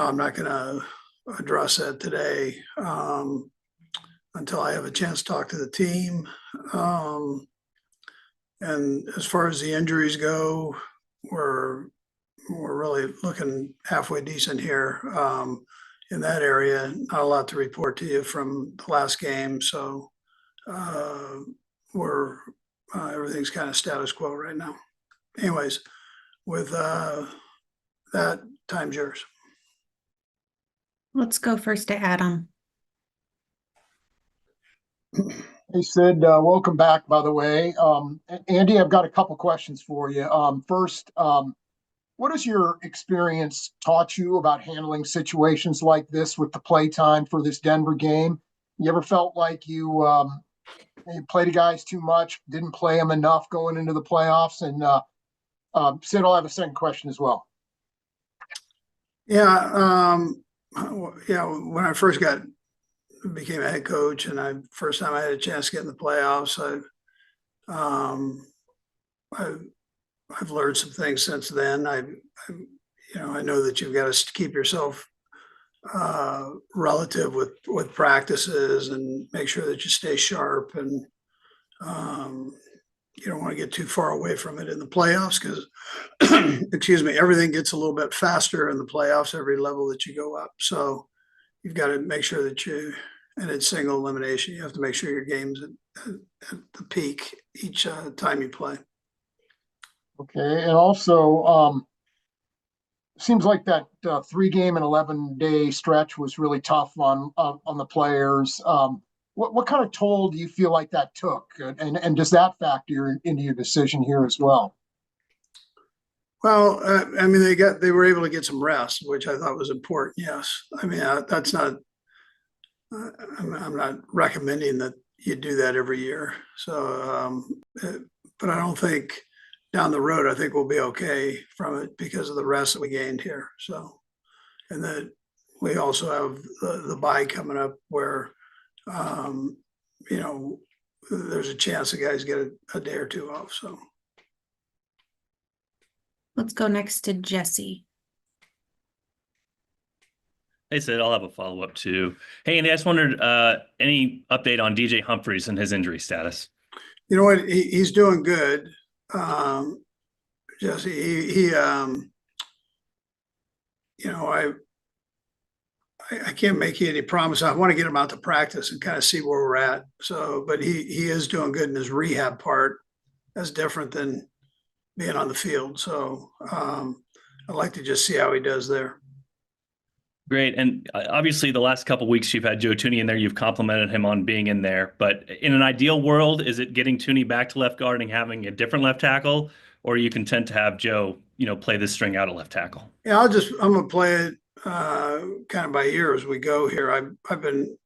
I'm not going to address that today until I have a chance to talk to the team. And as far as the injuries go, we're really looking halfway decent here in that area. Not a lot to report to you from the last game, so we're everything's kind of status quo right now. Anyways, with that, time's yours. Let's go first to Adam. Hey, Sid, welcome back, by the way. Andy, I've got a couple questions for you. First, what has your experience taught you about handling situations like this with the play time for this Denver game? You ever felt like you played the guys too much, didn't play them enough going into the playoffs? And Sid, I'll have a second question as well. Yeah, when I first became a head coach, and first time I had a chance to get in the playoffs, I've learned some things since then. I know that you've got to keep yourself relative with practices and make sure that you stay sharp, and you don't want to get too far away from it in the playoffs because, excuse me, everything gets a little bit faster in the playoffs every level that you go up. So you've got to make sure that and it's single elimination. You have to make sure your game's at the peak each time you play. Okay. And also, seems like that 3-game and 11-day stretch was really tough on the players. What kind of toll do you feel like that took? And does that factor into your decision here as well? Well, I mean, they were able to get some rest, which I thought was important. Yes. I mean, that's not, I'm not recommending that you do that every year. So, but I don't think down the road, I think we'll be okay from it because of the rest that we gained here. So, and then we also have the bye coming up where, there's a chance the guys get a day or two off. So let's go next to Jesse. Hey, Sid, I'll have a follow-up too. Hey, Andy, I just wondered, any update on DJ Humphries and his injury status? You know what? He's doing good. Jesse, I can't make you any promise. I want to get him out to practice and kind of see where we're at. So, but he is doing good in his rehab part. That's different than being on the field. So I'd like to just see how he does there. Great. And obviously the last couple of weeks you've had Joe Thuney in there. You've complimented him on being in there. But in an ideal world, is it getting Thuney back to left guard and having a different left tackle? Or are you content to have Joe, play this string out of left tackle? Yeah, I'm going to play it kind of by ear as we go here. I've been,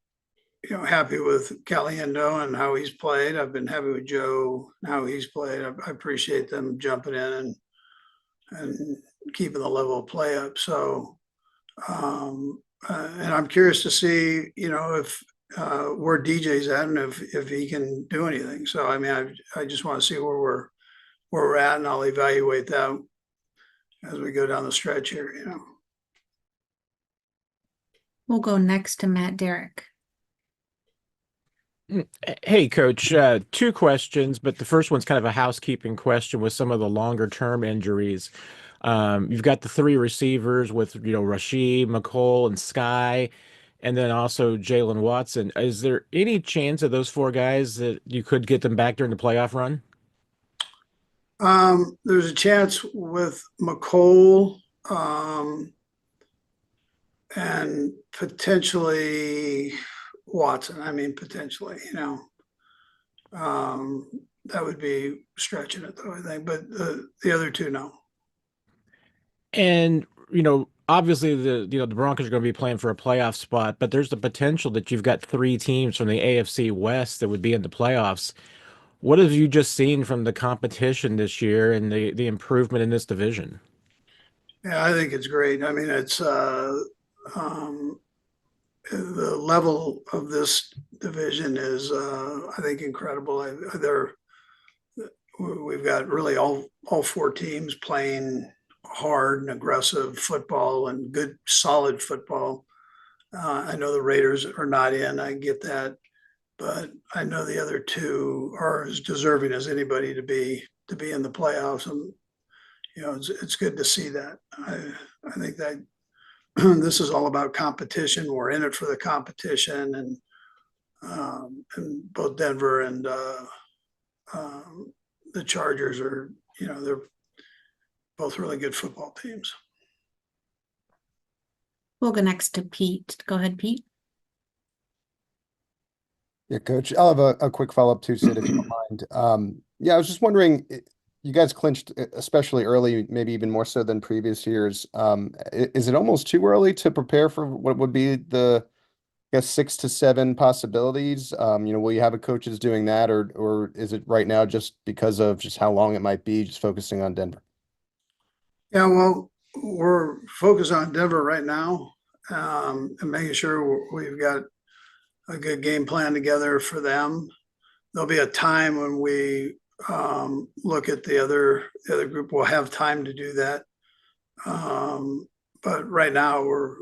happy with Caliendo and how he's played. I've been happy with Joe and how he's played. I appreciate them jumping in and keeping the level of play up. So, and I'm curious to see, if where DJ's at and if he can do anything. So, I mean, I just want to see where we're at, and I'll evaluate that as we go down the stretch here, We'll go next to Matt Derrick. Hey, Coach, 2 questions, but the first one's kind of a housekeeping question with some of the longer-term injuries. You've got the 3 receivers with, Rashid, McCole, and Sky, and then also Jalen Watson. Is there any chance of those 4 guys that you could get them back during the playoff run? There's a chance with McCole and potentially Watson. I mean, potentially, that would be stretching it though, I think, but the other 2, no. And, obviously the Broncos are going to be playing for a playoff spot, but there's the potential that you've got 3 teams from the AFC West that would be in the playoffs. What have you just seen from the competition this year and the improvement in this division? Yeah, I think it's great. I mean, it's the level of this division is, I think, incredible. We've got really all 4 teams playing hard and aggressive football and good, solid football. I know the Raiders are not in, I get that, but I know the other two are as deserving as anybody to be in the playoffs. And, you know, it's good to see that. I think that this is all about competition. We're in it for the competition, and both Denver and the Chargers are, you know, they're both really good football teams. We'll go next to Pete. Go ahead, Pete. Yeah, Coach, I'll have a quick follow-up too, Sid, if you don't mind. Yeah, I was just wondering, you guys clinched, especially early, maybe even more so than previous years. Is it almost too early to prepare for what would be the, I guess, 6 to 7 possibilities? Will you have a coaches doing that, or is it right now just because of just how long it might be, just focusing on Denver? Yeah, well, we're focused on Denver right now, and making sure we've got a good game plan together for them. There'll be a time when we look at the other group. We'll have time to do that, but right now we're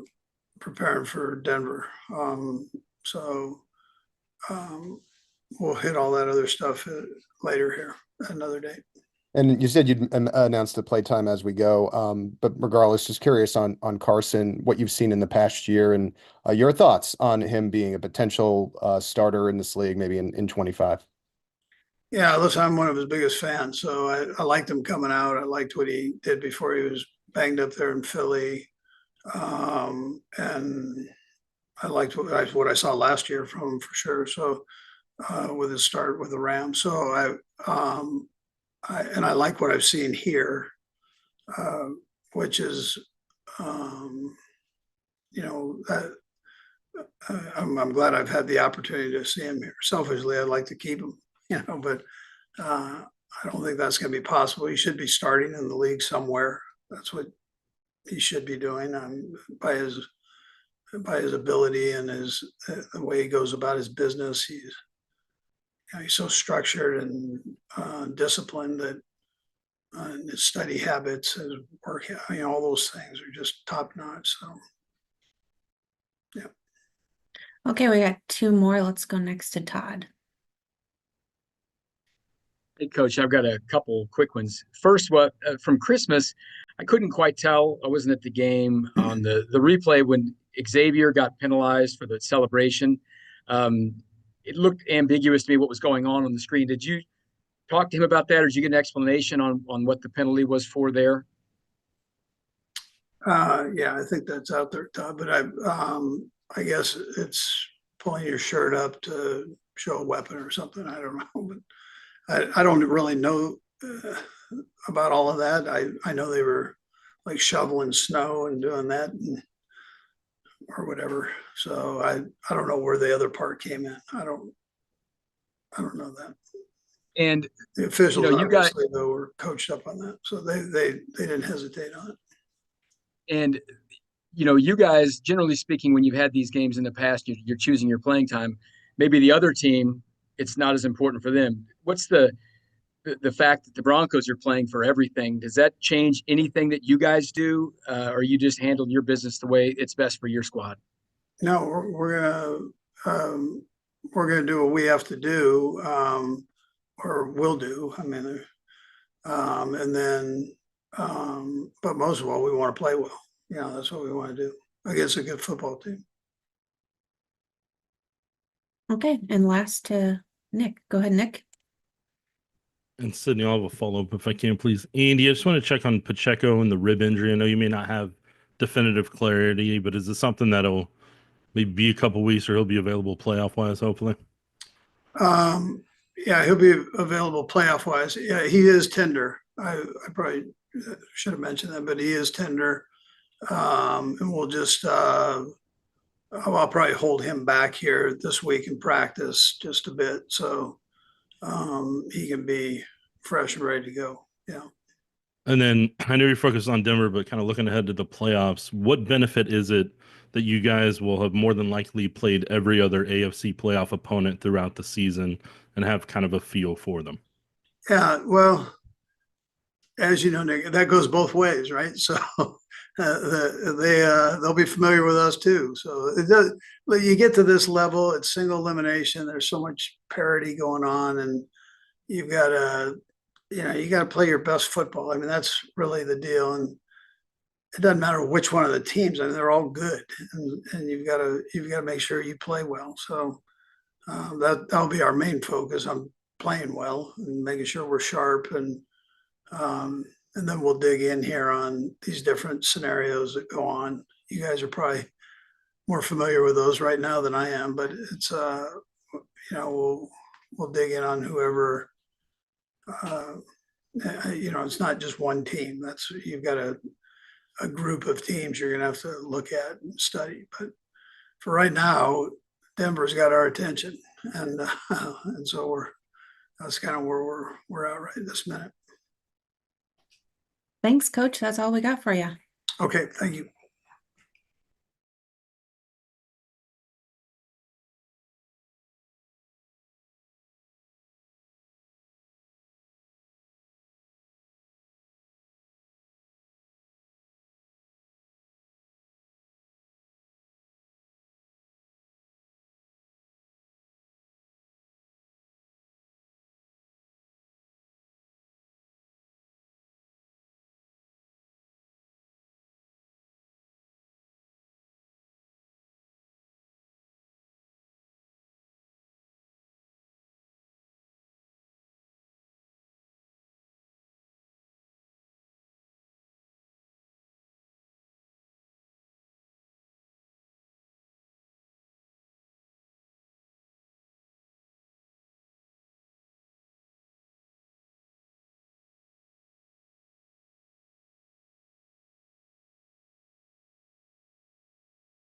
preparing for Denver. So we'll hit all that other stuff later here, another day. And you said you'd announce the play time as we go. But regardless, just curious on Carson, what you've seen in the past year and your thoughts on him being a potential starter in this league, maybe in 25. Yeah, listen, I'm one of his biggest fans, so I liked him coming out. I liked what he did before he was banged up there in Philly, and I liked what I saw last year from him for sure. So with his start with the Rams, so I like what I've seen here, which is, that I'm glad I've had the opportunity to see him here. Selfishly, I'd like to keep him, but I don't think that's going to be possible. He should be starting in the league somewhere. That's what he should be doing, by his ability and the way he goes about his business. He's so structured and disciplined that his study habits, his work, all those things are just top notch. So, yeah. Okay, we got 2 more. Let's go next to Todd. Hey, Coach, I've got a couple quick ones. First, from Christmas, I couldn't quite tell. I wasn't at the game on the replay when Xavier got penalized for the celebration. It looked ambiguous to me what was going on the screen. Did you talk to him about that, or did you get an explanation on what the penalty was for there? Yeah, I think that's out there, Todd. But I guess it's pulling your shirt up to show a weapon or something. I don't know, but I don't really know about all of that. I know they were like shoveling snow and doing that or whatever. So I don't know where the other part came in. I don't know that. And the officials, you guys, obviously, though, were coached up on that, so they didn't hesitate on it. And you guys, generally speaking, when you've had these games in the past, you're choosing your playing time. Maybe the other team, it's not as important for them. What's the fact that the Broncos are playing for everything? Does that change anything that you guys do, or you just handle your business the way it's best for your squad? No, we're gonna do what we have to do, or will do. I mean, and then, but most of all, we want to play well. That's what we want to do against a good football team. Okay, and last to Nick. Go ahead, Nick. And Sydney, I'll have a follow-up if I can, please. Andy, I just want to check on Pacheco and the rib injury. I know you may not have definitive clarity, but is this something that'll maybe be a couple weeks, or he'll be available playoff-wise, hopefully? Yeah, he'll be available playoff-wise. Yeah, he is tender. I probably should have mentioned that, but he is tender. And we'll just, I'll probably hold him back here this week in practice just a bit, so he can be fresh and ready to go. Yeah. And then I know you're focused on Denver, but kind of looking ahead to the playoffs, what benefit is it that you guys will have more than likely played every other AFC playoff opponent throughout the season and have kind of a feel for them? Yeah, well, as you know, Nick, that goes both ways, right? So they'll be familiar with us too. So it does. You get to this level, it's single elimination. There's so much parity going on, and you've got to, you got to play your best football. I mean, that's really the deal. And it doesn't matter which one of the teams. I mean, they're all good, and you've got to make sure you play well. So that'll be our main focus on playing well and making sure we're sharp, and then we'll dig in here on these different scenarios that go on. You guys are probably more familiar with those right now than I am, but it's we'll dig in on whoever. It's not just one team. You've got a group of teams you're going to have to look at and study. But for right now, Denver's got our attention, and so that's kind of where we're at right this minute. Thanks, Coach. That's all we got for you. Okay, thank you.